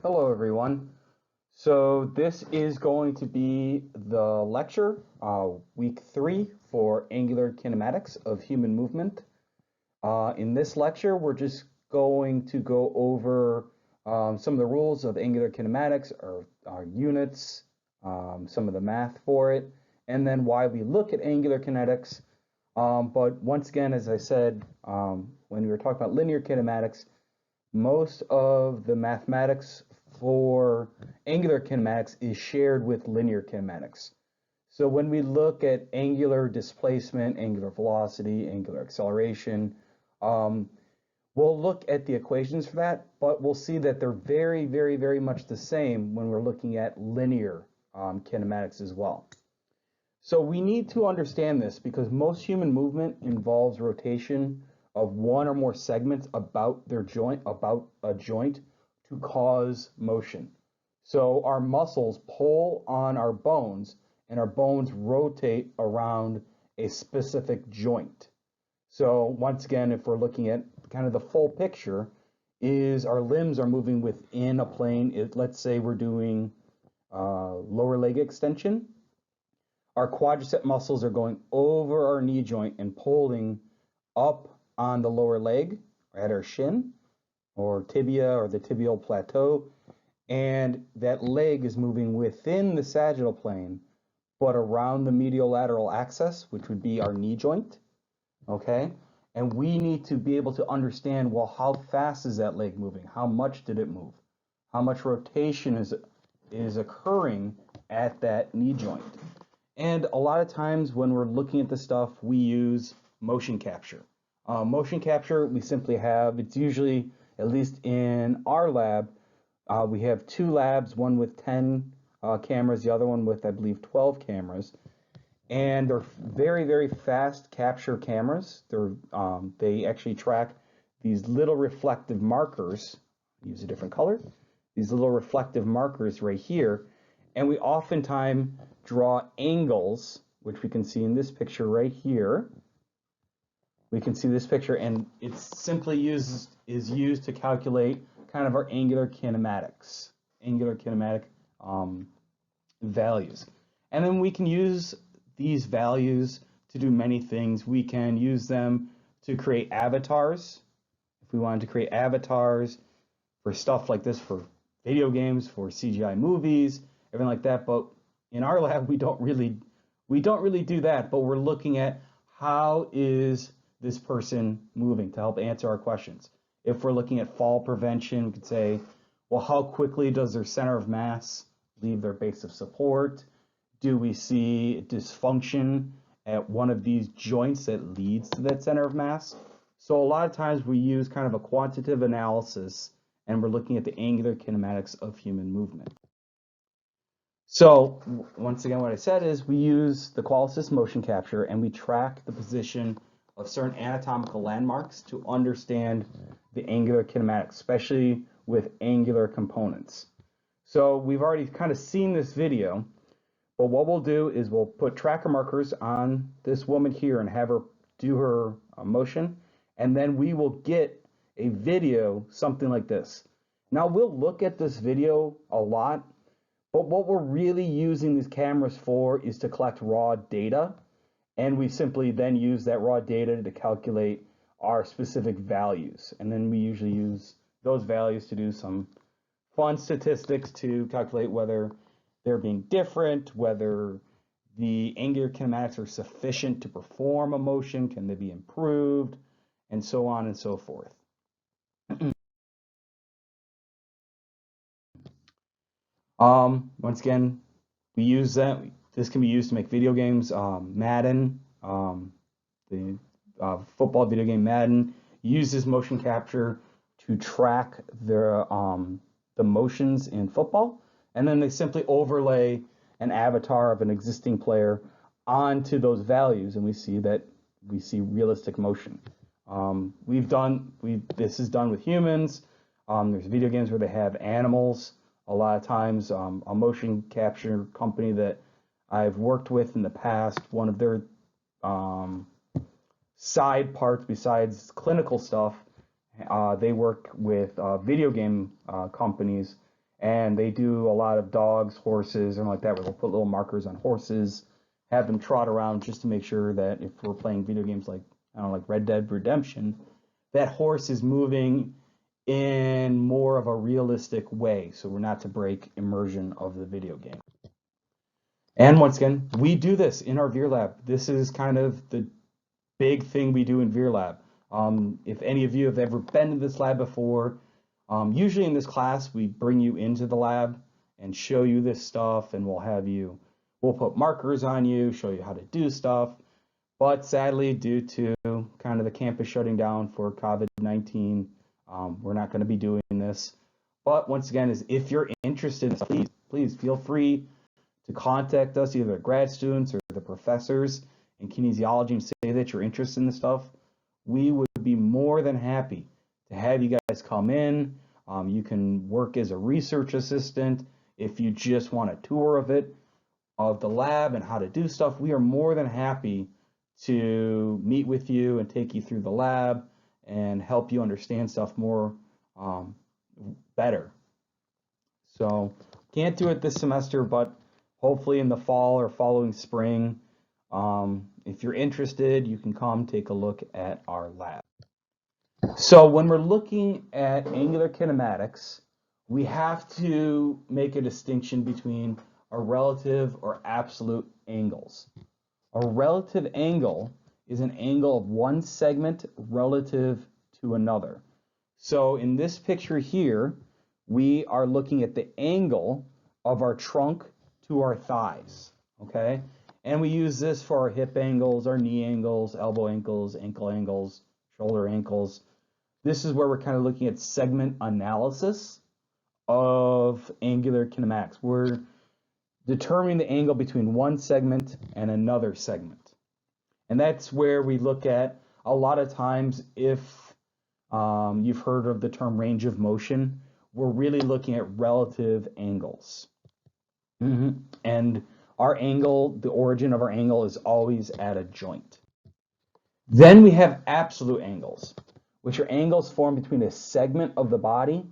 Hello everyone. So this is going to be the lecture, week 3 for angular kinematics of human movement. In this lecture, we're just going to go over some of the rules of angular kinematics, our units, some of the math for it, and then why we look at angular kinetics. But once again, as I said, when we were talking about linear kinematics, most of the mathematics for angular kinematics is shared with linear kinematics. So when we look at angular displacement, angular velocity, angular acceleration, we'll look at the equations for that, but we'll see that they're very, very, very much the same when we're looking at linear kinematics as well. So we need to understand this because most human movement involves rotation of one or more segments about a joint to cause motion. So our muscles pull on our bones and our bones rotate around a specific joint. So once again, if we're looking at kind of the full picture, is our limbs are moving within a plane. Let's say we're doing lower leg extension. Our quadricep muscles are going over our knee joint and pulling up on the lower leg at our shin or tibia or the tibial plateau, and that leg is moving within the sagittal plane but around the mediolateral axis, which would be our knee joint. Okay, and we need to be able to understand, well, how fast is that leg moving? How much did it move? How much rotation is occurring at that knee joint? And a lot of times when we're looking at this stuff, we use motion capture. Motion capture, we simply have, it's usually, at least in our lab, we have 2 labs, one with 10 cameras, the other one with, I believe, 12 cameras. And they're very, very fast capture cameras. They actually track these little reflective markers, use a different color, these little reflective markers right here. And we oftentimes draw angles, which we can see in this picture right here. We can see this picture, and it's simply is used to calculate kind of our angular kinematics, angular kinematic values. And then we can use these values to do many things. We can use them to create avatars. If we wanted to create avatars for stuff like this, for video games, for CGI movies, everything like that. But in our lab, we don't really do that, but we're looking at how is this person moving to help answer our questions. If we're looking at fall prevention, we could say, well, how quickly does their center of mass leave their base of support? Do we see dysfunction at one of these joints that leads to that center of mass? So a lot of times we use kind of a quantitative analysis, and we're looking at the angular kinematics of human movement. So once again, what I said is we use the qual-assist motion capture, and we track the position of certain anatomical landmarks to understand the angular kinematics, especially with angular components. So we've already kind of seen this video, but what we'll do is we'll put tracker markers on this woman here and have her do her motion, and then we will get a video, something like this. Now we'll look at this video a lot, but what we're really using these cameras for is to collect raw data, and we simply then use that raw data to calculate our specific values. And then we usually use those values to do some fun statistics to calculate whether they're being different, whether the angular kinematics are sufficient to perform a motion, can they be improved, and so on and so forth. Once again, we use that. This can be used to make video games. Madden, the football video game Madden, uses motion capture to track the motions in football, and then they simply overlay an avatar of an existing player onto those values, and we see realistic motion. This is done with humans. There's video games where they have animals. A lot of times, a motion capture company that I've worked with in the past, one of their side parts besides clinical stuff, they work with video game companies, and they do a lot of dogs, horses, and like that, where they'll put little markers on horses, have them trot around just to make sure that if we're playing video games like, I don't know, like Red Dead Redemption, that horse is moving in more of a realistic way, so we're not to break immersion of the video game. And once again, we do this in our Veer Lab. This is kind of the big thing we do in Veer Lab. If any of you have ever been to this lab before, usually in this class, we bring you into the lab and show you this stuff, and we'll put markers on you, show you how to do stuff. But sadly, due to kind of the campus shutting down for COVID-19, we're not going to be doing this. But once again, if you're interested, please feel free to contact us, either the grad students or the professors in kinesiology, and say that you're interested in this stuff. We would be more than happy to have you guys come in. You can work as a research assistant if you just want a tour of the lab and how to do stuff. We are more than happy to meet with you and take you through the lab and help you understand stuff more better. So can't do it this semester, but hopefully in the fall or following spring, if you're interested, you can come take a look at our lab. So when we're looking at angular kinematics, we have to make a distinction between a relative or absolute angles. A relative angle is an angle of one segment relative to another. So in this picture here, we are looking at the angle of our trunk to our thighs, okay? And we use this for our hip angles, our knee angles, elbow angles, ankle angles, shoulder ankles. This is where we're kind of looking at segment analysis of angular kinematics. We're determining the angle between one segment and another segment. And that's where we look at, a lot of times, if you've heard of the term range of motion, we're really looking at relative angles. And our angle, the origin of our angle, is always at a joint. Then we have absolute angles, which are angles formed between a segment of the body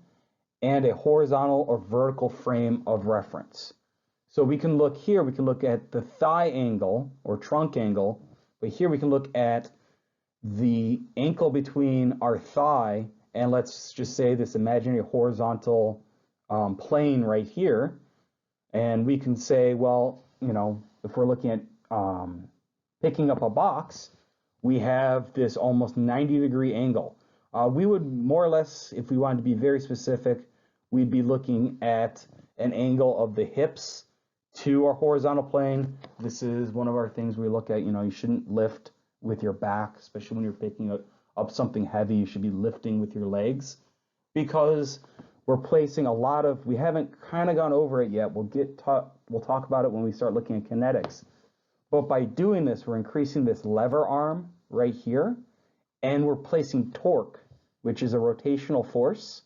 and a horizontal or vertical frame of reference. So we can look here, we can look at the thigh angle or trunk angle, but here we can look at the ankle between our thigh and, let's just say, this imaginary horizontal plane right here. And we can say, well, you know, if we're looking at picking up a box, we have this almost 90-degree angle. We would more or less, if we wanted to be very specific, we'd be looking at an angle of the hips to our horizontal plane. This is one of our things we look at. You know, you shouldn't lift with your back, especially when you're picking up something heavy. You should be lifting with your legs, because we're placing a lot of, we haven't kind of gone over it yet. We'll talk about it when we start looking at kinetics. But by doing this, we're increasing this lever arm right here, and we're placing torque, which is a rotational force,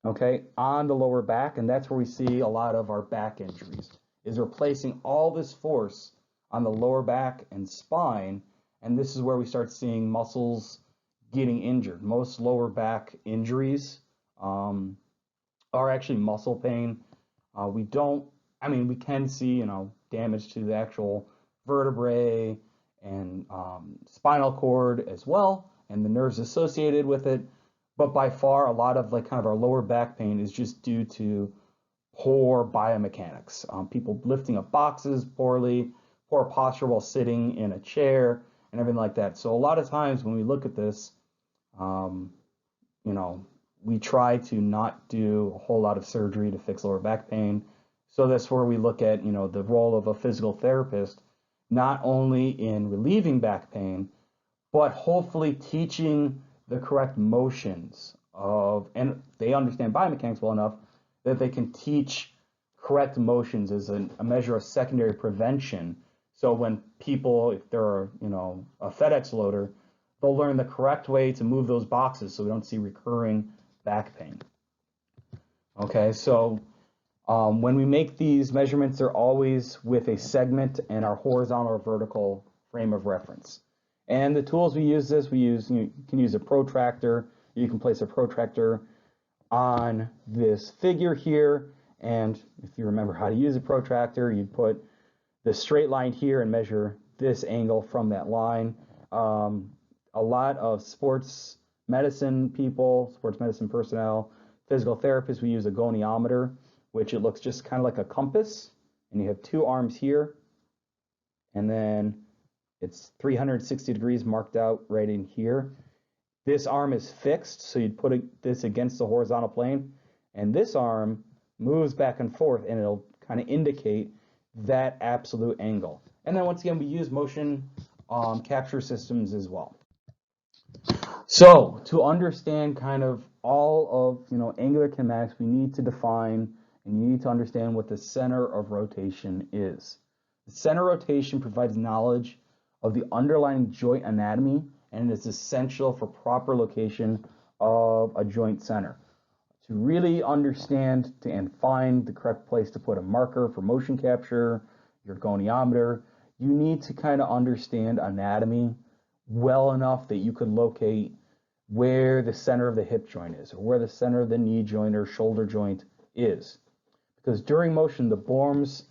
okay, on the lower back. And that's where we see a lot of our back injuries, is we're placing all this force on the lower back and spine. And this is where we start seeing muscles getting injured. Most lower back injuries are actually muscle pain. We can see, you know, damage to the actual vertebrae and spinal cord as well, and the nerves associated with it. But by far, a lot of kind of our lower back pain is just due to poor biomechanics. People lifting up boxes poorly, poor posture while sitting in a chair, and everything like that. So a lot of times when we look at this, you know, we try to not do a whole lot of surgery to fix lower back pain. So that's where we look at, you know, the role of a physical therapist, not only in relieving back pain, but hopefully teaching the correct motions and they understand biomechanics well enough that they can teach correct motions as a measure of secondary prevention. So when people, if they're, you know, a FedEx loader, they'll learn the correct way to move those boxes so we don't see recurring back pain. Okay, so when we make these measurements, they're always with a segment and our horizontal or vertical frame of reference. And the tools we use you can use a protractor. You can place a protractor on this figure here, And if you remember how to use a protractor, you'd put the straight line here and measure this angle from that line. A lot of sports medicine people, sports medicine personnel, physical therapists, we use a goniometer, which it looks just kind of like a compass. And you have two arms here, and then it's 360 degrees marked out right in here. This arm is fixed, so you'd put this against the horizontal plane, and this arm moves back and forth, and it'll kind of indicate that absolute angle. And then once again, we use motion capture systems as well. So to understand kind of all of angular kinematics, we need to define and you need to understand what the center of rotation is. The center rotation provides knowledge of the underlying joint anatomy and is essential for proper location of a joint center. To really understand and find the correct place to put a marker for motion capture, your goniometer, you need to kind of understand anatomy well enough that you could locate where the center of the hip joint is, or where the center of the knee joint or shoulder joint is. Because during motion, the bones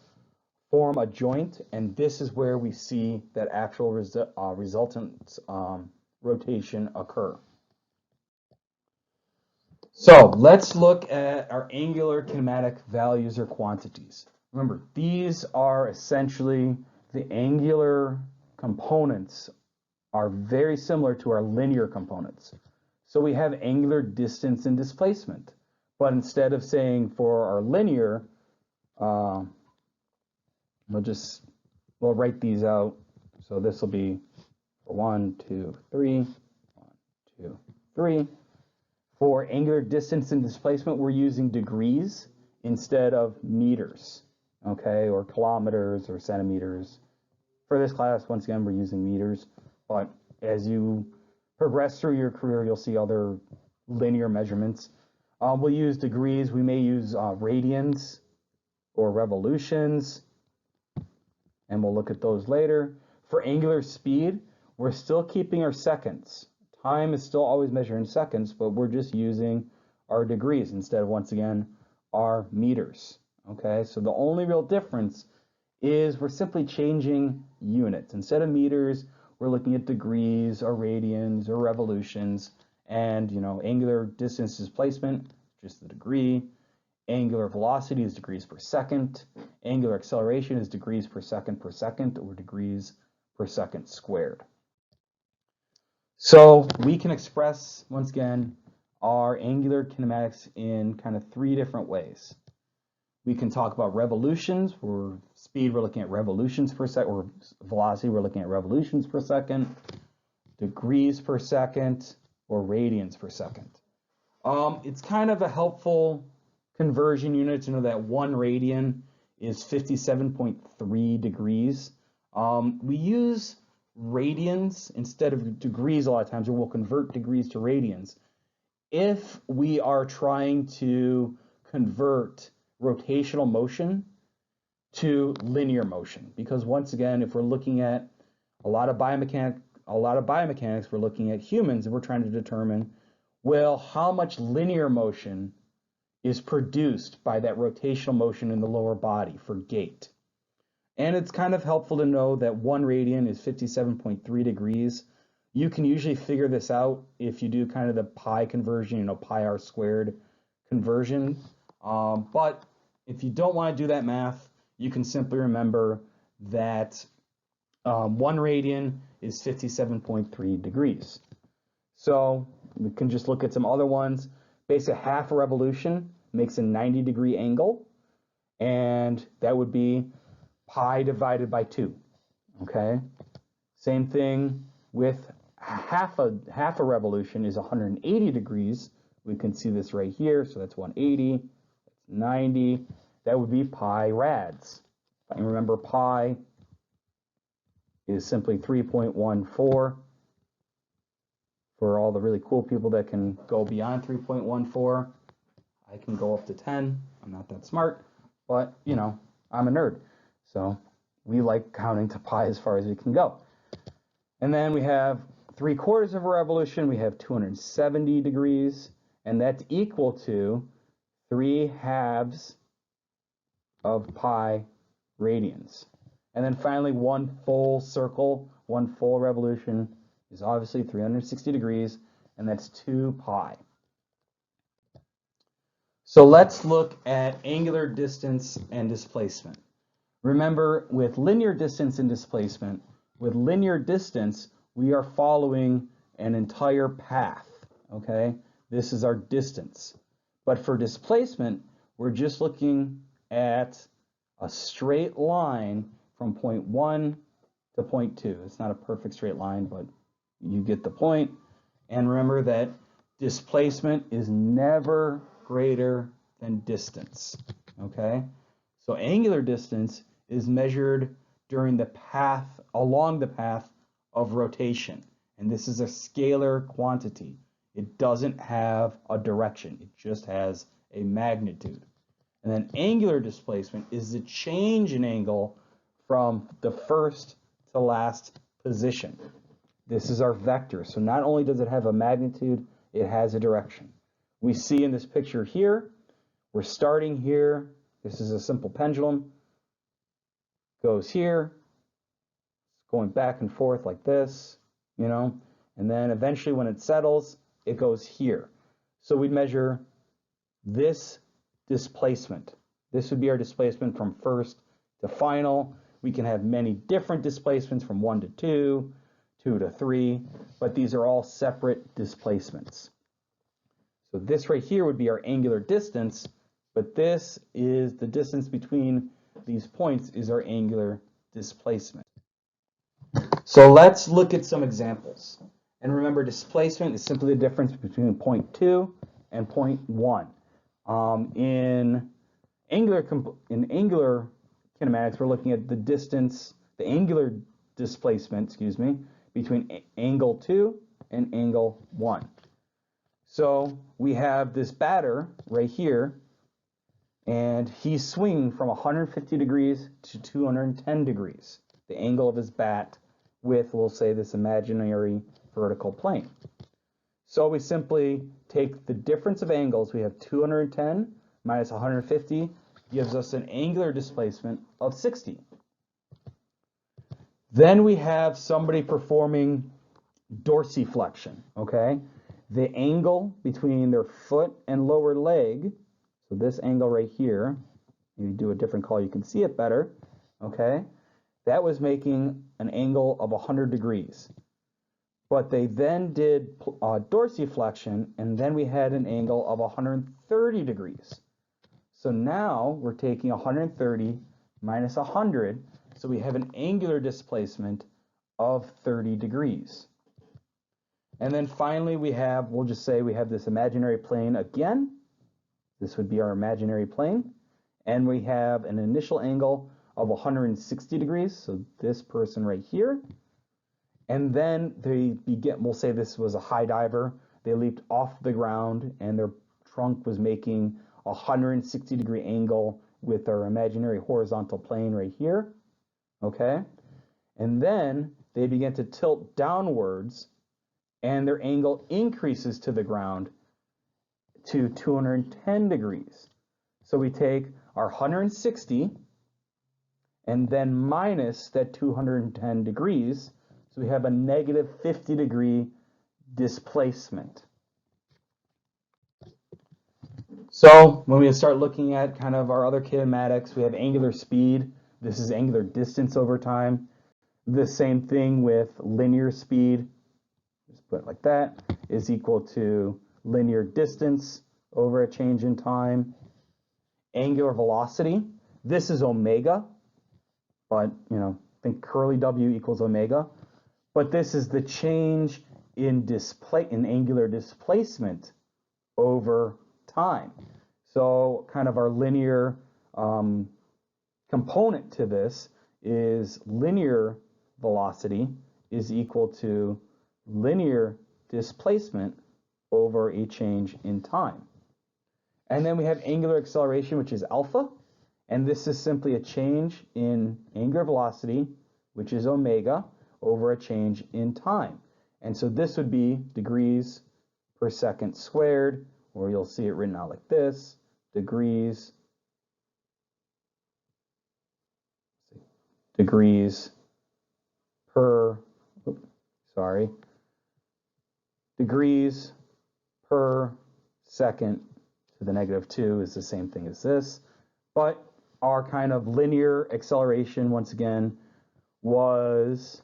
form a joint, and this is where we see that actual resultant rotation occur. So let's look at our angular kinematic values or quantities. Remember, these are essentially the angular components are very similar to our linear components. So we have angular distance and displacement. But instead of saying for our linear, we'll write these out. So this will be 1, 2, 3, 1, 2, 3. For angular distance and displacement, we're using degrees instead of meters, okay, or kilometers or centimeters. For this class, once again, we're using meters. But as you progress through your career, you'll see other linear measurements. We'll use degrees. We may use radians or revolutions, and we'll look at those later. For angular speed, we're still keeping our seconds. Time is still always measured in seconds, but we're just using our degrees instead of, once again, our meters. Okay, so the only real difference is we're simply changing units. Instead of meters, we're looking at degrees or radians or revolutions, and angular distance displacement, just the degree. Angular velocity is degrees per second. Angular acceleration is degrees per second, or degrees per second squared. So we can express, once again, our angular kinematics in kind of three different ways. We can talk about revolutions. For speed, we're looking at revolutions per second, or velocity, we're looking at revolutions per second, degrees per second, or radians per second. It's kind of a helpful conversion unit to know that 1 radian is 57.3 degrees. We use radians instead of degrees a lot of times, or we'll convert degrees to radians if we are trying to convert rotational motion to linear motion. Because once again, if we're looking at a lot of biomechanics, we're looking at humans, and we're trying to determine, well, how much linear motion is produced by that rotational motion in the lower body for gait. And it's kind of helpful to know that 1 radian is 57.3 degrees. You can usually figure this out if you do kind of the pi conversion, pi r squared conversion. But if you don't want to do that math, you can simply remember that 1 radian is 57.3 degrees. So we can just look at some other ones. Basically, half a revolution makes a 90-degree angle, and that would be pi divided by 2. Okay. Same thing with half a revolution is 180 degrees. We can see this right here. So that's 180. That's 90. That would be pi rads. And remember, pi is simply 3.14. For all the really cool people that can go beyond 3.14, I can go up to 10. I'm not that smart, but I'm a nerd. So we like counting to pi as far as we can go. And then we have 3/4 of a revolution. We have 270 degrees, and that's equal to 3 halves of pi radians. And then finally, one full circle, one full revolution is obviously 360 degrees, and that's 2 pi. So let's look at angular distance and displacement. Remember, with linear distance and displacement, with linear distance, we are following an entire path, okay? This is our distance. But for displacement, we're just looking at a straight line from point 1 to point 2. It's not a perfect straight line, but you get the point. And remember that displacement is never greater than distance, okay? So angular distance is measured during the path, along the path of rotation. And this is a scalar quantity. It doesn't have a direction. It just has a magnitude. And then angular displacement is the change in angle from the first to last position. This is our vector. So not only does it have a magnitude, it has a direction. We see in this picture here, we're starting here. This is a simple pendulum. Goes here, going back and forth like this, you know, and then eventually when it settles, it goes here. So we measure this displacement. This would be our displacement from first to final. We can have many different displacements from 1 to 2, 2 to 3, but these are all separate displacements. So this right here would be our angular distance, but this is the distance between these points is our angular displacement. So let's look at some examples. And remember, displacement is simply the difference between point 2 and point 1. In angular kinematics, we're looking at the distance, the angular displacement, between angle 2 and angle 1. So we have this batter right here, and he's swinging from 150 degrees to 210 degrees, the angle of his bat with, we'll say, this imaginary vertical plane. So we simply take the difference of angles. We have 210 minus 150 gives us an angular displacement of 60. Then we have somebody performing dorsiflexion, okay? The angle between their foot and lower leg, so this angle right here, you do a different color, you can see it better, okay? That was making an angle of 100 degrees. But they then did dorsiflexion, and then we had an angle of 130 degrees. So now we're taking 130 minus 100, so we have an angular displacement of 30 degrees. And then finally we have, we'll just say we have this imaginary plane again. This would be our imaginary plane. And we have an initial angle of 160 degrees, so this person right here. And then they begin, we'll say this was a high diver. They leaped off the ground and their trunk was making a 160 degree angle with our imaginary horizontal plane right here, okay? And then they begin to tilt downwards and their angle increases to the ground to 210 degrees. So we take our 160 and then minus that 210 degrees, so we have a negative 50 degree displacement. So when we start looking at kind of our other kinematics, we have angular speed. This is angular distance over time. The same thing with linear speed, just put it like that, is equal to linear distance over a change in time. Angular velocity, this is omega, but think curly W equals omega. But this is the change in angular displacement over time. So kind of our linear component to this is linear velocity is equal to linear displacement over a change in time. And then we have angular acceleration, which is alpha. And this is simply a change in angular velocity, which is omega, over a change in time. And so this would be degrees per second squared, or you'll see it written out like this, degrees degrees per, degrees per second to the -2 is the same thing as this. But our kind of linear acceleration, once again, was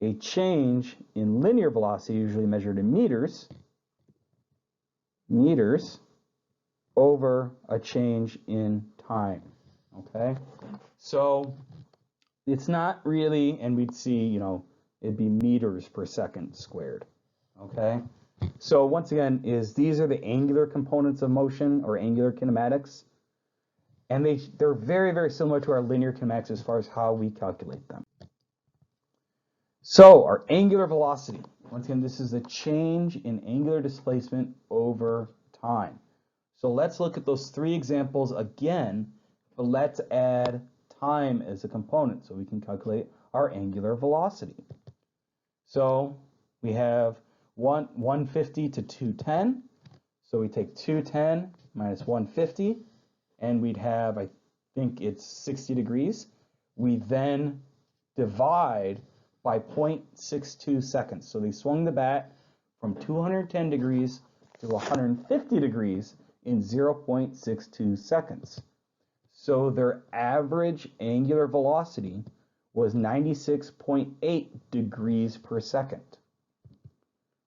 a change in linear velocity, usually measured in meters, over a change in time, okay? So it's not really, and we'd see, it'd be meters per second squared, okay? So once again, these are the angular components of motion, or angular kinematics, and they're very, very similar to our linear kinematics as far as how we calculate them. So our angular velocity, once again, this is a change in angular displacement over time. So let's look at those 3 examples again, but let's add time as a component so we can calculate our angular velocity. So we have 150 to 210. So we take 210 minus 150, and we'd have, I think it's 60 degrees. We then divide by 0.62 seconds. So they swung the bat from 210 degrees to 150 degrees in 0.62 seconds. So their average angular velocity was 96.8 degrees per second.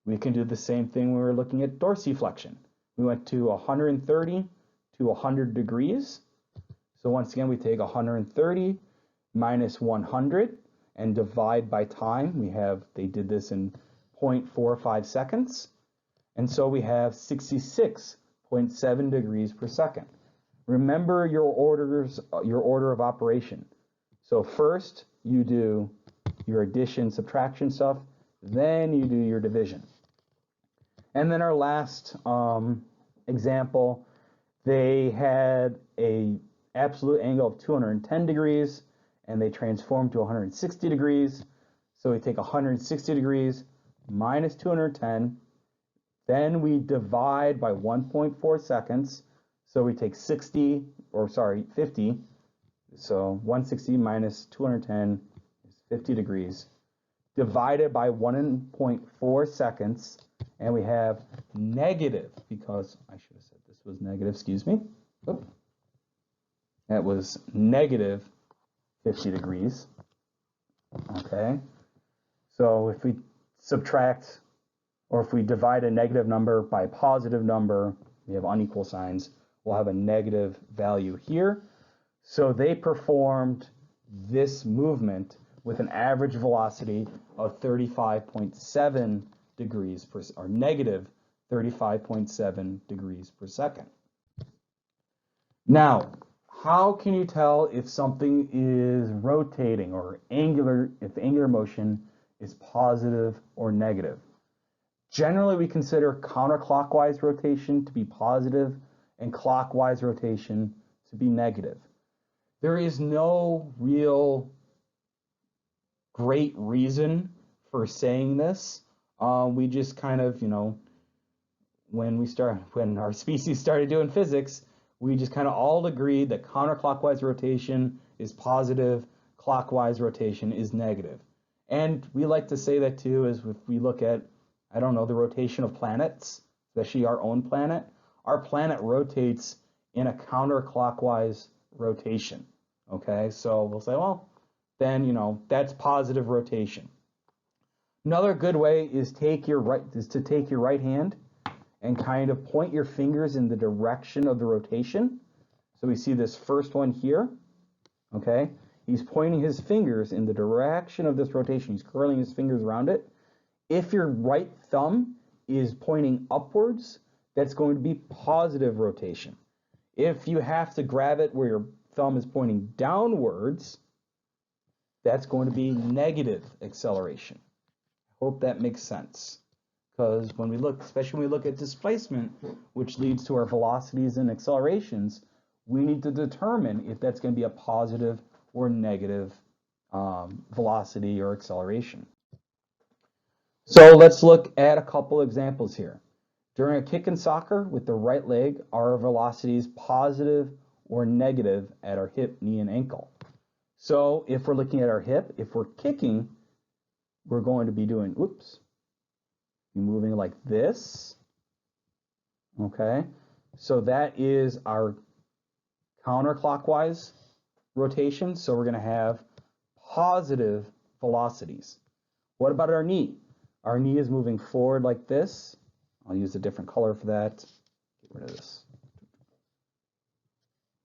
We can do the same thing when we were looking at dorsiflexion. We went to 130 to 100 degrees. So once again, we take 130 minus 100 and divide by time. They did this in 0.45 seconds. And so we have 66.7 degrees per second. Remember your order of operation. So first you do your addition, subtraction stuff, then you do your division. And then our last example, they had a absolute angle of 210 degrees, and they transformed to 160 degrees. So we take 160 degrees minus 210, then we divide by 1.4 seconds. So we take 50. So 160 minus 210 is 50 degrees, divided by 1.4 seconds, and we have negative, because I should have said this was negative, excuse me. Oop. That was negative 50 degrees. Okay, so if we subtract, or if we divide a negative number by a positive number, we have unequal signs, we'll have a negative value here. So they performed this movement with an average velocity of 35.7 degrees per, or negative 35.7 degrees per second. Now, how can you tell if something is rotating, or if angular motion is positive or negative? Generally, we consider counterclockwise rotation to be positive and clockwise rotation to be negative. There is no real great reason for saying this. We just kind of, when our species started doing physics, we just kind of all agreed that counterclockwise rotation is positive, clockwise rotation is negative. And we like to say that too, is if we look at, the rotation of planets, especially our own planet, our planet rotates in a counterclockwise rotation. Okay, so we'll say, well, then, that's positive rotation. Another good way is to take your right hand and kind of point your fingers in the direction of the rotation. So we see this first one here, okay? He's pointing his fingers in the direction of this rotation. He's curling his fingers around it. If your right thumb is pointing upwards, that's going to be positive rotation. If you have to grab it where your thumb is pointing downwards, that's going to be negative acceleration. I hope that makes sense. Because when we look, especially when we look at displacement, which leads to our velocities and accelerations, we need to determine if that's going to be a positive or negative velocity or acceleration. So let's look at a couple examples here. During a kick in soccer with the right leg, are our velocities positive or negative at our hip, knee, and ankle? So if we're looking at our hip, if we're kicking, we're going to be doing, whoops, moving like this, okay? So that is our counterclockwise rotation, so we're going to have positive velocities. What about our knee? Our knee is moving forward like this. I'll use a different color for that. Get rid of this.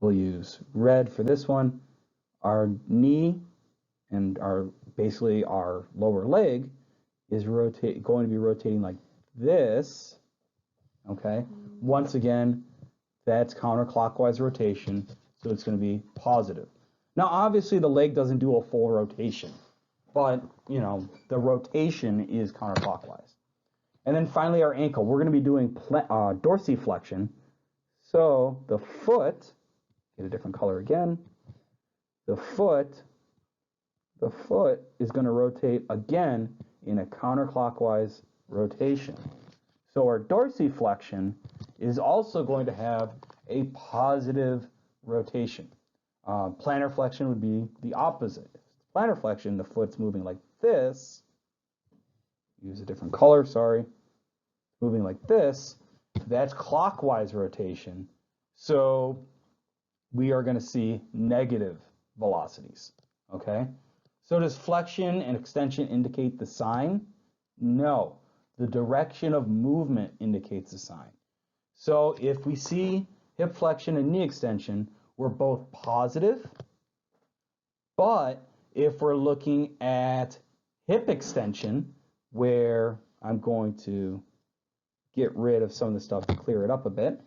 We'll use red for this one. Our knee and basically our lower leg is going to be rotating like this. Okay. Once again, that's counterclockwise rotation, so it's going to be positive. Now, obviously, the leg doesn't do a full rotation, but you know the rotation is counterclockwise. And then finally, our ankle. We're going to be doing dorsiflexion. So the foot, get a different color again. The foot is going to rotate again in a counterclockwise rotation. So our dorsiflexion is also going to have a positive rotation. Plantar flexion would be the opposite. Plantar flexion, the foot's moving like this. Use a different color, sorry. Moving like this. That's clockwise rotation. So we are going to see negative velocities. Okay? So does flexion and extension indicate the sign? No. The direction of movement indicates the sign. So if we see hip flexion and knee extension, we're both positive. But if we're looking at hip extension, where I'm going to get rid of some of the stuff to clear it up a bit.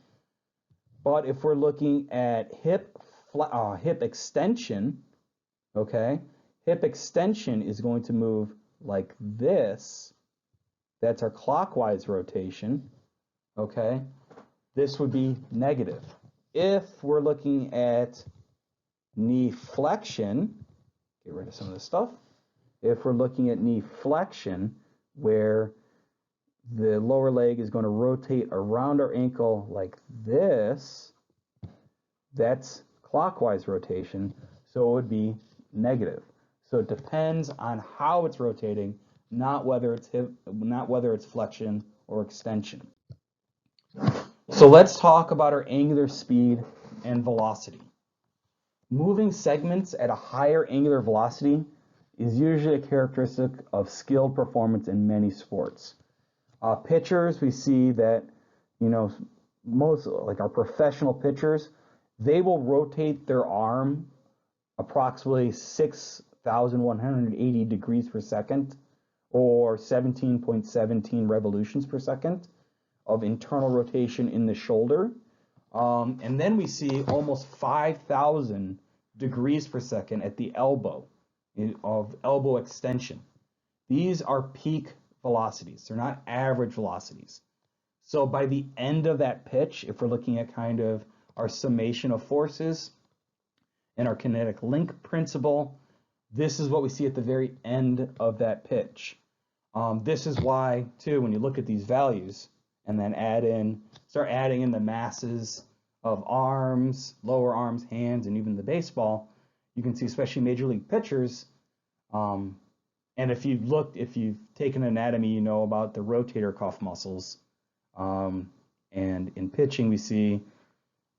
But if we're looking at hip extension, okay, hip extension is going to move like this. That's our clockwise rotation, okay? This would be negative. If we're looking at knee flexion, get rid of some of this stuff. If we're looking at knee flexion, where the lower leg is going to rotate around our ankle like this, that's clockwise rotation, so it would be negative. So it depends on how it's rotating, not whether it's flexion or extension. So let's talk about our angular speed and velocity. Moving segments at a higher angular velocity is usually a characteristic of skilled performance in many sports. Pitchers, we see that, you know, most, like our professional pitchers, they will rotate their arm approximately 6,180 degrees per second, or 17.17 revolutions per second of internal rotation in the shoulder. And then we see almost 5,000 degrees per second at the elbow of elbow extension. These are peak velocities. They're not average velocities. So by the end of that pitch, if we're looking at kind of our summation of forces and our kinetic link principle, this is what we see at the very end of that pitch. This is why, too, when you look at these values and then start adding in the masses of arms, lower arms, hands, and even the baseball, you can see, especially major league pitchers, and if you've taken anatomy, you know about the rotator cuff muscles. And in pitching, we see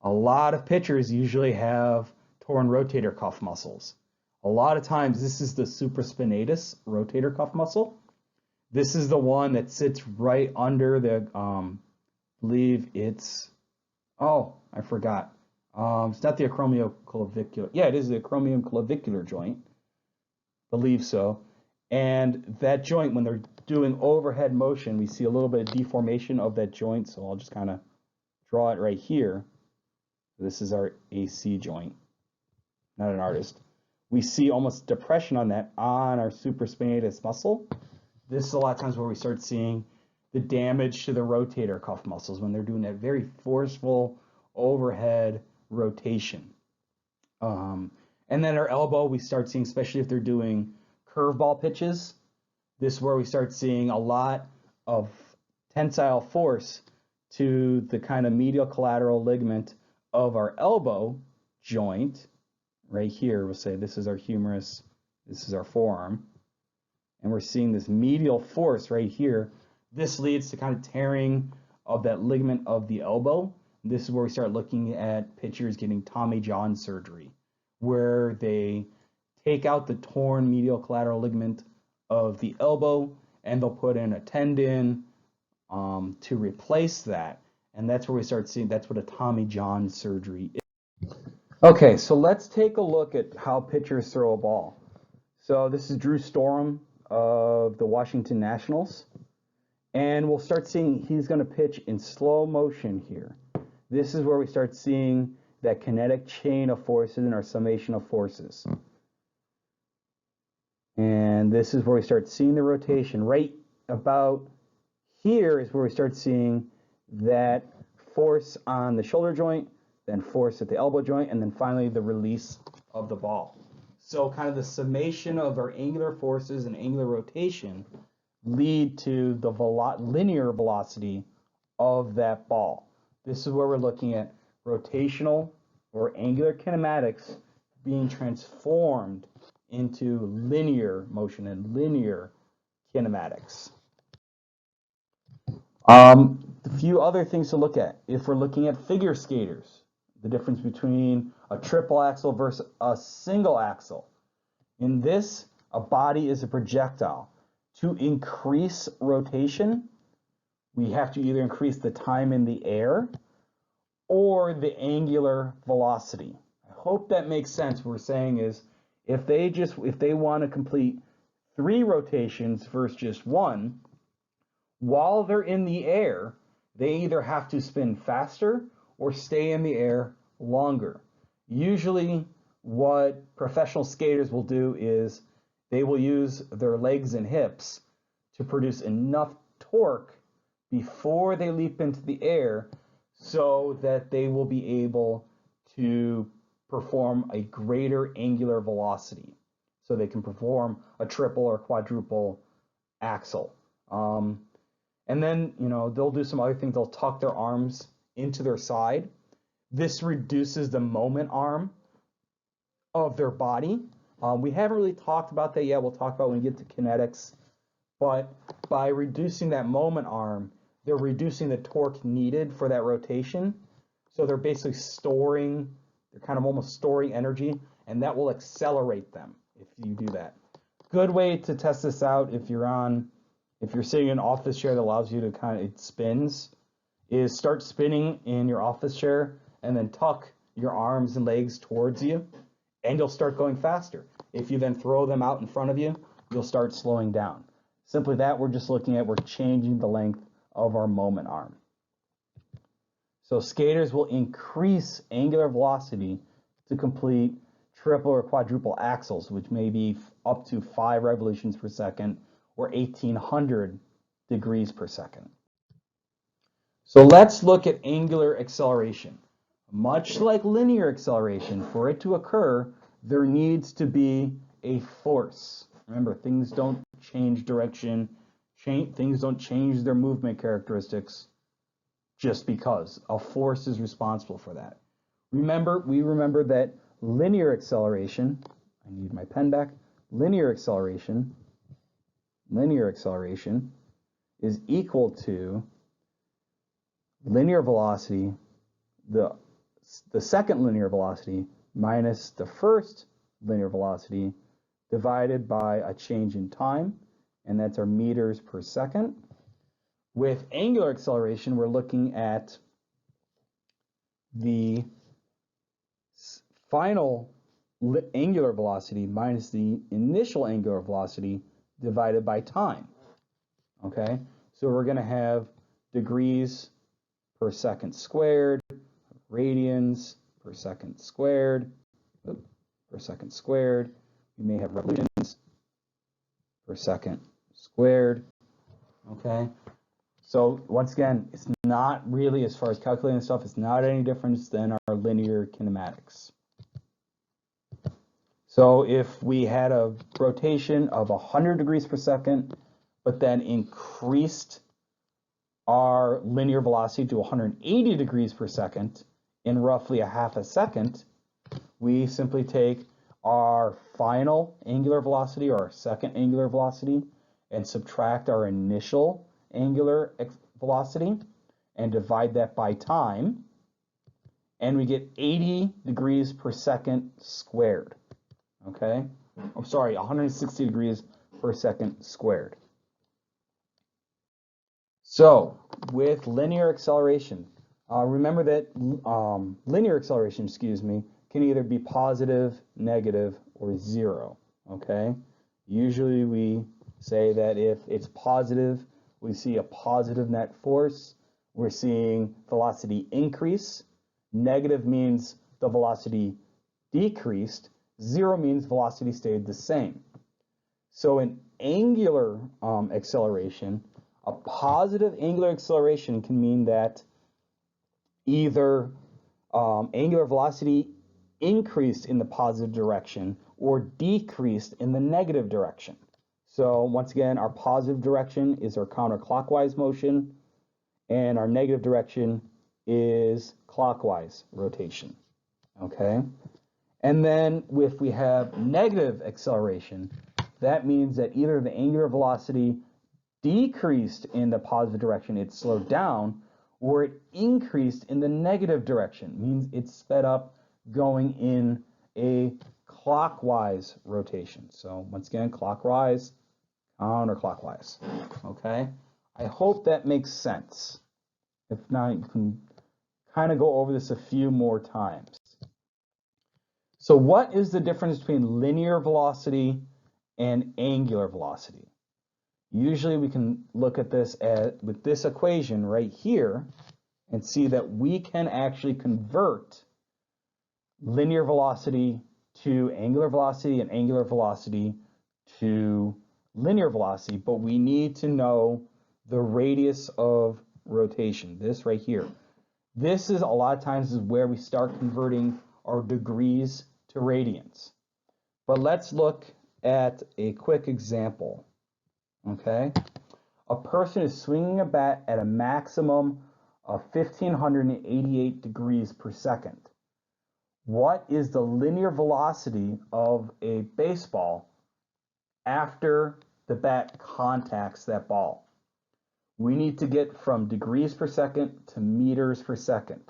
a lot of pitchers usually have torn rotator cuff muscles. A lot of times, this is the supraspinatus rotator cuff muscle. This is the one that sits right under the, believe it's, oh, I forgot. It's not the acromioclavicular. Yeah, it is the acromioclavicular joint. Believe so. And that joint, when they're doing overhead motion, we see a little bit of deformation of that joint. So I'll just kind of draw it right here. This is our AC joint, not an artist. We see almost depression on that on our supraspinatus muscle. This is a lot of times where we start seeing the damage to the rotator cuff muscles when they're doing that very forceful overhead rotation. And then our elbow, we start seeing, especially if they're doing curveball pitches, this is where we start seeing a lot of tensile force to the kind of medial collateral ligament of our elbow joint, right here, we'll say this is our humerus, this is our forearm, and we're seeing this medial force right here. This leads to kind of tearing of that ligament of the elbow. This is where we start looking at pitchers getting Tommy John surgery, where they take out the torn medial collateral ligament of the elbow and they'll put in a tendon to replace that. And that's where we start seeing, that's what a Tommy John surgery is. Okay, so let's take a look at how pitchers throw a ball. So this is Drew Storm of the Washington Nationals. And we'll start seeing he's going to pitch in slow motion here. This is where we start seeing that kinetic chain of forces and our summation of forces. And this is where we start seeing the rotation. Right about here is where we start seeing that force on the shoulder joint, then force at the elbow joint, and then finally the release of the ball. So kind of the summation of our angular forces and angular rotation lead to the linear velocity of that ball. This is where we're looking at rotational or angular kinematics being transformed into linear motion and linear kinematics. A few other things to look at. If we're looking at figure skaters, the difference between a triple axle versus a single axle. In this, a body is a projectile. To increase rotation, we have to either increase the time in the air or the angular velocity. I hope that makes sense. What we're saying is if they want to complete 3 rotations versus just 1, while they're in the air, they either have to spin faster or stay in the air longer. Usually what professional skaters will do is they will use their legs and hips to produce enough torque before they leap into the air so that they will be able to perform a greater angular velocity. So they can perform a triple or quadruple axle. And then, they'll do some other things. They'll tuck their arms into their side. This reduces the moment arm of their body. We haven't really talked about that yet. We'll talk about when we get to kinetics. But by reducing that moment arm, they're reducing the torque needed for that rotation. So they're basically they're kind of almost storing energy, and that will accelerate them if you do that. Good way to test this out if you're sitting in an office chair that allows you to it spins, is start spinning in your office chair and then tuck your arms and legs towards you, and you'll start going faster. If you then throw them out in front of you, you'll start slowing down. Simply that, we're changing the length of our moment arm. So skaters will increase angular velocity to complete triple or quadruple axles, which may be up to 5 revolutions per second or 1,800 degrees per second. So let's look at angular acceleration. Much like linear acceleration, for it to occur, there needs to be a force. Remember, things don't change direction, things don't change their movement characteristics just because. A force is responsible for that. We remember that linear acceleration, I need my pen back, linear acceleration is equal to linear velocity, the second linear velocity minus the first linear velocity divided by a change in time, and that's our meters per second. With angular acceleration, we're looking at the final angular velocity minus the initial angular velocity divided by time. Okay, so we're going to have degrees per second squared, radians per second squared, per second squared. We may have revolutions per second squared. Okay, so once again, it's not really, as far as calculating stuff, it's not any different than our linear kinematics. So if we had a rotation of 100 degrees per second, but then increased our linear velocity to 180 degrees per second in roughly a half a second, we simply take our final angular velocity or our second angular velocity and subtract our initial angular velocity and divide that by time, and we get 80 degrees per second squared. Okay? I'm sorry, 160 degrees per second squared. So, with linear acceleration, remember that linear acceleration, can either be positive, negative, or zero. Okay? Usually we say that if it's positive, we see a positive net force. We're seeing velocity increase. Negative means the velocity decreased. Zero means velocity stayed the same. So in angular acceleration, a positive angular acceleration can mean that either angular velocity increased in the positive direction or decreased in the negative direction. So once again, our positive direction is our counterclockwise motion, and our negative direction is clockwise rotation. Okay? And then if we have negative acceleration, that means that either the angular velocity decreased in the positive direction, it slowed down, or it increased in the negative direction, means it sped up going in a clockwise rotation. So once again, clockwise, counterclockwise. Okay? I hope that makes sense. If not, you can kind of go over this a few more times. So what is the difference between linear velocity and angular velocity? Usually we can look at this with this equation right here and see that we can actually convert linear velocity to angular velocity and angular velocity to linear velocity, but we need to know the radius of rotation, this right here. This is a lot of times is where we start converting our degrees to radians. But let's look at a quick example. Okay? A person is swinging a bat at a maximum of 1,588 degrees per second. What is the linear velocity of a baseball after the bat contacts that ball? We need to get from degrees per second to meters per second.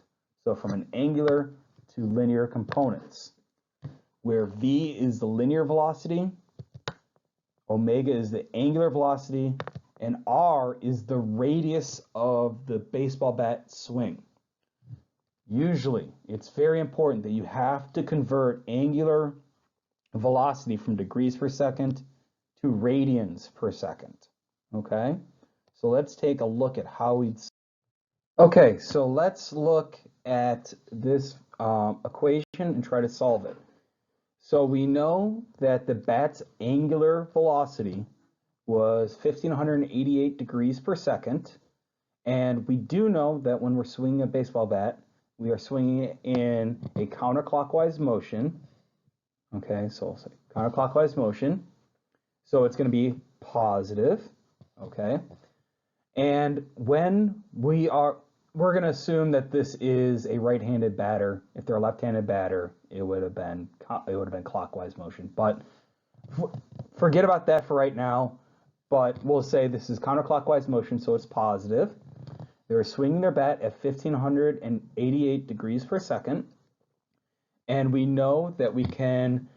So from an angular to linear components, where v is the linear velocity, omega is the angular velocity, and r is the radius of the baseball bat swing. Usually, it's very important that you have to convert angular velocity from degrees per second to radians per second. Okay? So let's take a look at how we'd... Okay, so let's look at this equation and try to solve it. So we know that the bat's angular velocity was 1,588 degrees per second, and we do know that when we're swinging a baseball bat, we are swinging it in a counterclockwise motion. Okay, so we'll say counterclockwise motion. So it's going to be positive. Okay, and when we're going to assume that this is a right-handed batter. If they're a left-handed batter, it would have been clockwise motion. But forget about that for right now. But we'll say this is counterclockwise motion, so it's positive. They're swinging their bat at 1,588 degrees per second. And we know that we can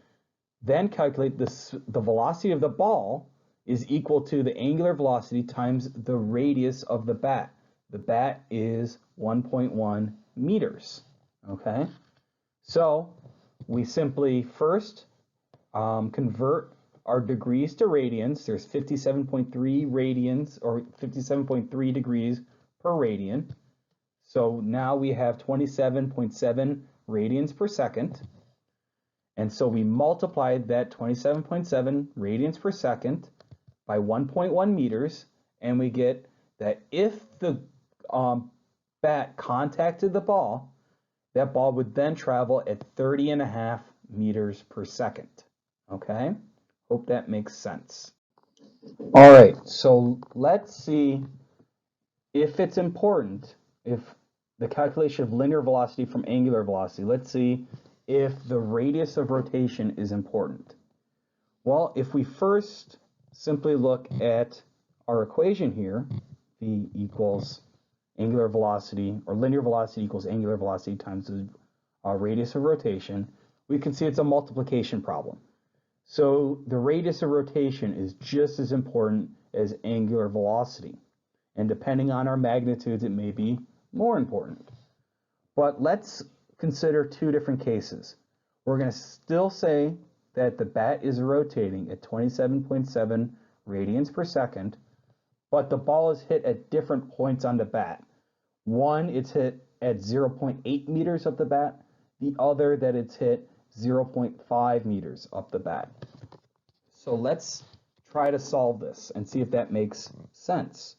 then calculate the velocity of the ball is equal to the angular velocity times the radius of the bat. The bat is 1.1 meters. Okay? So we simply first convert our degrees to radians. There's 57.3 radians, or 57.3 degrees per radian. So now we have 27.7 radians per second. And so we multiplied that 27.7 radians per second by 1.1 meters, and we get that if the bat contacted the ball, that ball would then travel at 30.5 meters per second. Okay? Hope that makes sense. All right, so let's see if it's important, if the calculation of linear velocity from angular velocity, let's see if the radius of rotation is important? Well, if we first simply look at our equation here, v equals angular velocity, or linear velocity equals angular velocity times the radius of rotation, we can see it's a multiplication problem. So the radius of rotation is just as important as angular velocity. And depending on our magnitudes, it may be more important. But let's consider two different cases. We're going to still say that the bat is rotating at 27.7 radians per second, but the ball is hit at different points on the bat. One, it's hit at 0.8 meters up the bat. The other, that it's hit 0.5 meters up the bat. So let's try to solve this and see if that makes sense.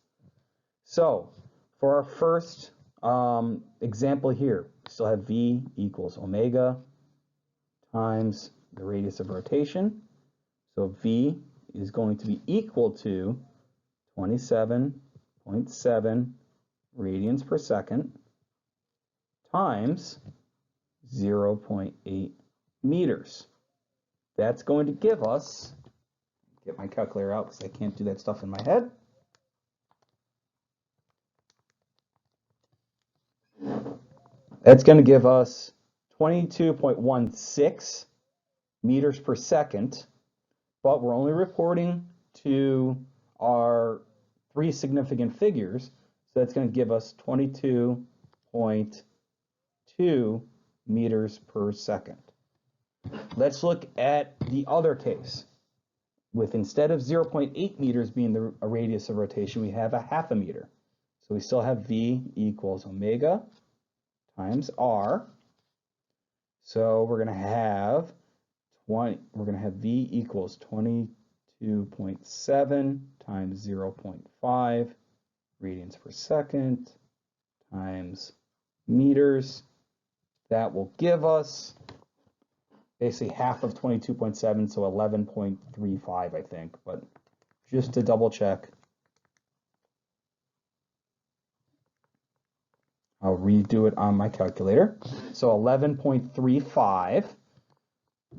So for our first example here, we still have v equals omega times the radius of rotation. So v is going to be equal to 27.7 radians per second times 0.8 meters. That's going to give us, get my calculator out because I can't do that stuff in my head. That's going to give us 22.16 meters per second, but we're only reporting to our three significant figures, so that's going to give us 22.2 meters per second. Let's look at the other case. With instead of 0.8 meters being the radius of rotation, we have a half a meter. So we still have v equals omega times r. So we're going to have v equals 22.7 times 0.5 radians per second times meters. That will give us basically half of 22.7, so 11.35, I think. But just to double check, I'll redo it on my calculator. So 11.35.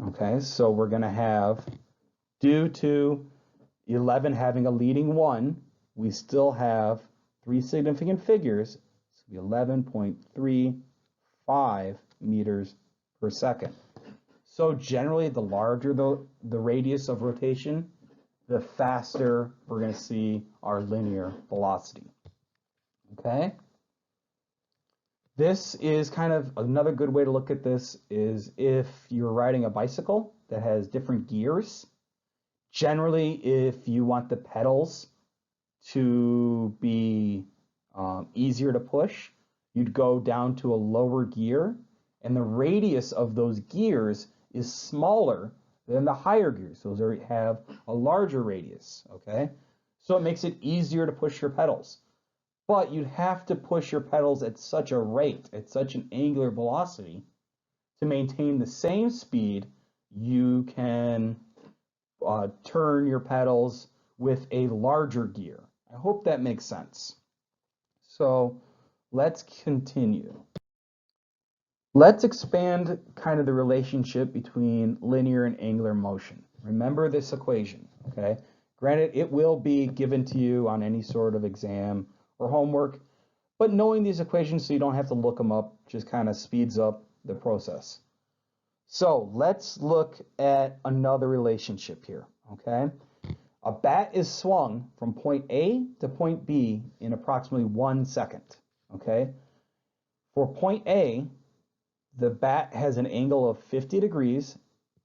Okay, so we're going to have, due to 11 having a leading 1, we still have three significant figures, so 11.35 meters per second. So generally, the larger the radius of rotation, the faster we're going to see our linear velocity. Okay? This is kind of another good way to look at this is if you're riding a bicycle that has different gears. Generally, if you want the pedals to be easier to push, you'd go down to a lower gear, and the radius of those gears is smaller than the higher gears. Those have a larger radius, okay? So it makes it easier to push your pedals. But you'd have to push your pedals at such a rate, at such an angular velocity, to maintain the same speed. You can turn your pedals with a larger gear. I hope that makes sense. So let's continue. Let's expand kind of the relationship between linear and angular motion. Remember this equation, okay? Granted, it will be given to you on any sort of exam or homework, but knowing these equations so you don't have to look them up just kind of speeds up the process. So let's look at another relationship here, okay? A bat is swung from point A to point B in approximately 1 second, okay? For point A, the bat has an angle of 50 degrees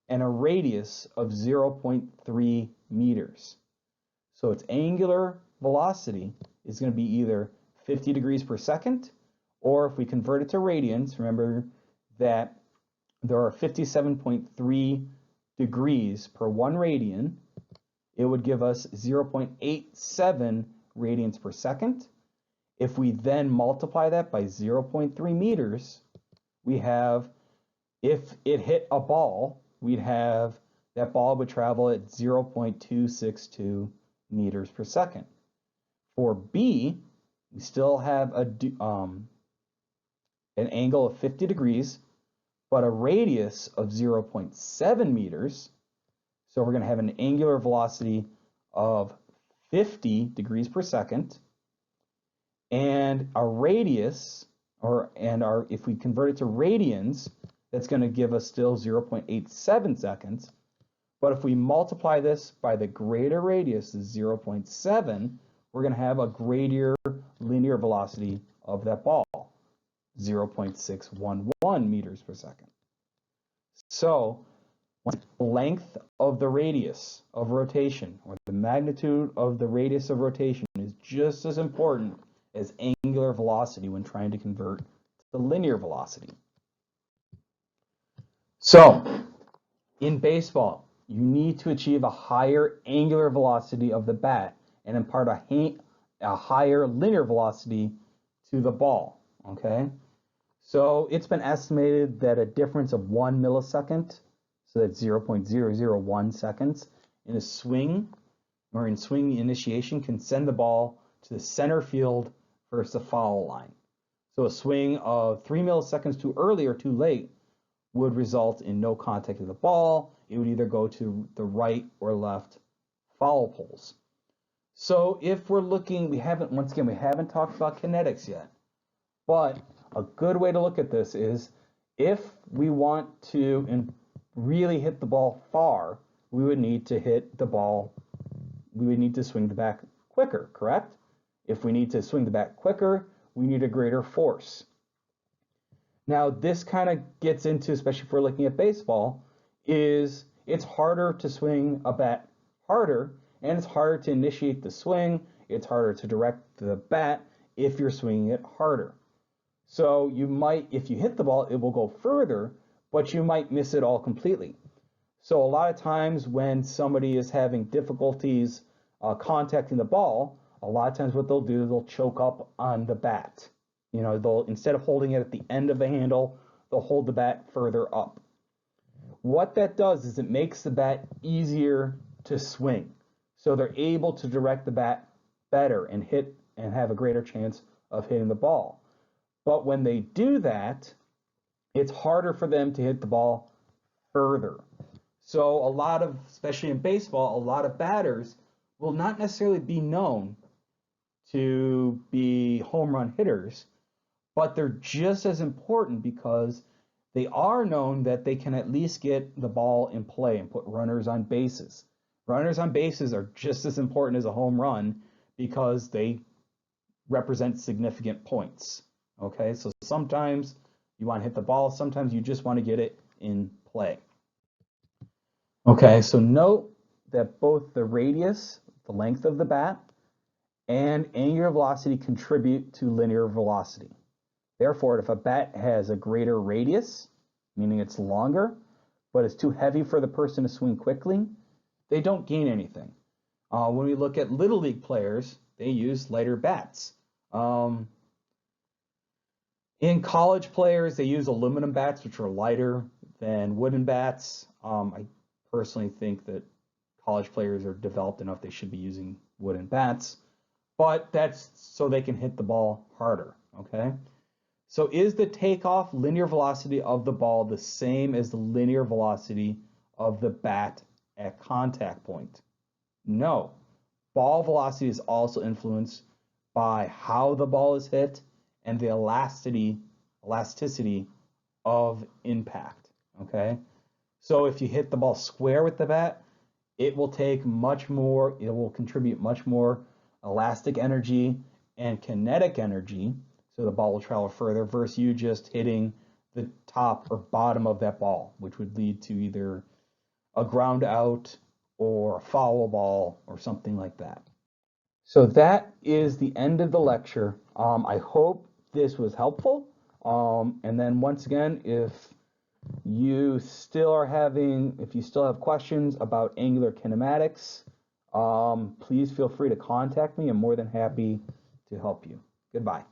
and a radius of 0.3 meters. So its angular velocity is going to be either 50 degrees per second, or if we convert it to radians, remember that there are 57.3 degrees per 1 radian, it would give us 0.87 radians per second. If we then multiply that by 0.3 meters, we have, if it hit a ball, we'd have that ball would travel at 0.262 meters per second. For B, we still have an angle of 50 degrees, but a radius of 0.7 meters. So we're going to have an angular velocity of 50 degrees per second, and a radius, if we convert it to radians, that's going to give us still 0.87 seconds. But if we multiply this by the greater radius, 0.7, we're going to have a greater linear velocity of that ball, 0.611 meters per second. So the length of the radius of rotation, or the magnitude of the radius of rotation, is just as important as angular velocity when trying to convert to linear velocity. So in baseball, you need to achieve a higher angular velocity of the bat and impart a higher linear velocity to the ball, okay? So it's been estimated that a difference of 1 millisecond, so that's 0.001 seconds, in a swing or in swing initiation can send the ball to the center field versus the foul line. So a swing of 3 milliseconds too early or too late would result in no contact with the ball. It would either go to the right or left foul poles. So if we're looking, we haven't talked about kinetics yet, but a good way to look at this is if we want to really hit the ball far, we would need to swing the bat quicker, correct? If we need to swing the bat quicker, we need a greater force. Now, this kind of gets into, especially if we're looking at baseball, is it's harder to swing a bat harder, and it's harder to initiate the swing. It's harder to direct the bat if you're swinging it harder. So you might, if you hit the ball, it will go further, but you might miss it all completely. So a lot of times when somebody is having difficulties contacting the ball, a lot of times what they'll do is they'll choke up on the bat. You know, they'll, instead of holding it at the end of the handle, they'll hold the bat further up. What that does is it makes the bat easier to swing. So they're able to direct the bat better and hit and have a greater chance of hitting the ball. But when they do that, it's harder for them to hit the ball further. So a lot of, especially in baseball, a lot of batters will not necessarily be known to be home run hitters, but they're just as important because they are known that they can at least get the ball in play and put runners on bases. Runners on bases are just as important as a home run because they represent significant points. Okay, so sometimes you want to hit the ball, sometimes you just want to get it in play. Okay, so note that both the radius, the length of the bat, and angular velocity contribute to linear velocity. Therefore, if a bat has a greater radius, meaning it's longer, but it's too heavy for the person to swing quickly, they don't gain anything. When we look at Little League players, they use lighter bats. In college players, they use aluminum bats, which are lighter than wooden bats. I personally think that college players are developed enough they should be using wooden bats, but that's so they can hit the ball harder, okay? So is the takeoff linear velocity of the ball the same as the linear velocity of the bat at contact point? No. Ball velocity is also influenced by how the ball is hit and the elasticity of impact, okay? So if you hit the ball square with the bat, it will contribute much more elastic energy and kinetic energy, so the ball will travel further versus you just hitting the top or bottom of that ball, which would lead to either a ground out or a foul ball or something like that. So that is the end of the lecture. I hope this was helpful. And then once again, if you still have questions about angular kinematics, please feel free to contact me. I'm more than happy to help you. Goodbye.